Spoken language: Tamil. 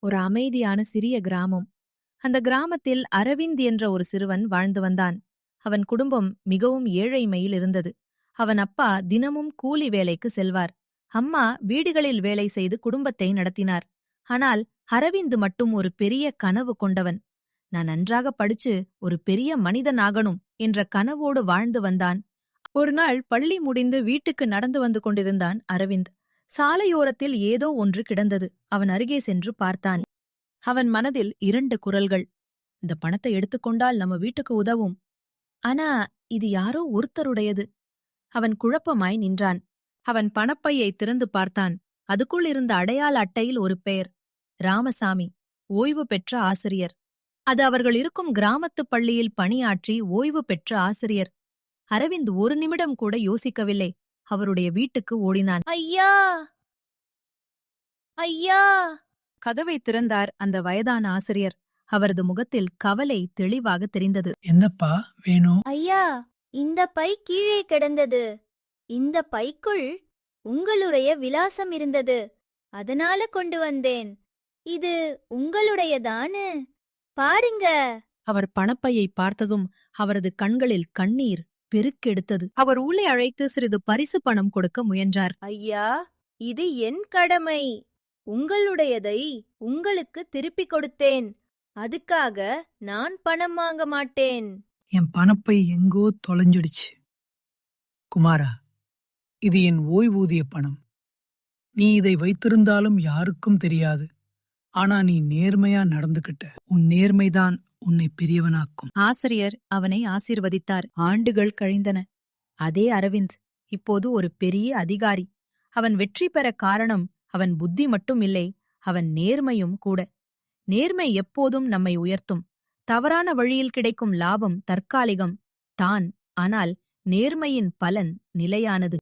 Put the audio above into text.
ஒரு அமைதியான சிறிய கிராமம். அந்த கிராமத்தில் அரவிந்த் என்ற ஒரு சிறுவன் வாழ்ந்து வந்தான். அவன் குடும்பம் மிகவும் ஏழைமையில் இருந்தது. அவன் அப்பா தினமும் கூலி வேலைக்கு செல்வார். அம்மா வீடுகளில் வேலை செய்து குடும்பத்தை நடத்தினார். ஆனால் அரவிந்த் மட்டும் ஒரு பெரிய கனவு கொண்டவன். நான் நன்றாக படிச்சு ஒரு பெரிய மனிதன் ஆகணும் என்ற கனவோடு வாழ்ந்து வந்தான். ஒரு நாள் பள்ளி முடிந்து வீட்டுக்கு நடந்து வந்து கொண்டிருந்தான் அரவிந்த். சாலையோரத்தில் ஏதோ ஒன்று கிடந்தது. அவன் அருகே சென்று பார்த்தான். அவன் மனதில் 2 குரல்கள். இந்த பணத்தை எடுத்துக்கொண்டால் நம்ம வீட்டுக்கு உதவும். ஆனா இது யாரோ ஒருத்தருடையது. அவன் குழப்பமாய் நின்றான். அவன் பணப்பையை திறந்து பார்த்தான். அதுக்குள் இருந்த அடையாள அட்டையில் ஒரு பெயர். ராமசாமி, ஓய்வு பெற்ற ஆசிரியர். அது அவர்கள் இருக்கும் கிராமத்துப் பள்ளியில் பணியாற்றி ஓய்வு பெற்ற ஆசிரியர். அரவிந்த் ஒரு நிமிடம் கூட யோசிக்கவில்லை. அவருடைய வீட்டுக்கு ஓடினான். ஐயா, ஐயா! கதவை திறந்தார் அந்த வயதான ஆசிரியர். அவரது முகத்தில் கவலை தெளிவாக தெரிந்தது. என்னப்பா வேணும்? ஐயா, இந்த பை கீழே கிடந்தது. இந்த பைக்குள் உங்களுடைய விலாசம் இருந்தது. அதனால கொண்டு வந்தேன். இது உங்களுடையதானு பாருங்க. அவர் பணப்பையை பார்த்ததும் அவரது கண்களில் கண்ணீர் பெருக்கெடுத்தது. அவர் உள்ளே அழைத்து சிறிது பரிசு பணம் கொடுக்க முயன்றார். ஐயா, இது என் கடமை. உங்களுடையதை உங்களுக்கு திருப்பிக் கொடுத்தேன். அதுக்காக நான் பணம் வாங்க மாட்டேன். என் பணப்பை எங்கோ தொலைஞ்சிடுச்சு. குமாரா, இது என் ஓய்வூதிய பணம். நீ இதை வைத்திருந்தாலும் யாருக்கும் தெரியாது. ஆனா நீ நேர்மையா நடந்துகிட்ட. உன் நேர்மைதான் உன்னை பெரியவனாக்கும். ஆசிரியர் அவனை ஆசீர்வதித்தார். ஆண்டுகள் கழிந்தன. அதே அரவிந்த் இப்போது ஒரு பெரிய அதிகாரி. அவன் வெற்றி பெற காரணம் அவன் புத்தி மட்டும் இல்லை, அவன் நேர்மையும் கூட. நேர்மை எப்போதும் நம்மை உயர்த்தும். தவறான வழியில் கிடைக்கும் லாபம் தற்காலிகம் தான். ஆனால் நேர்மையின் பலன் நிலையானது.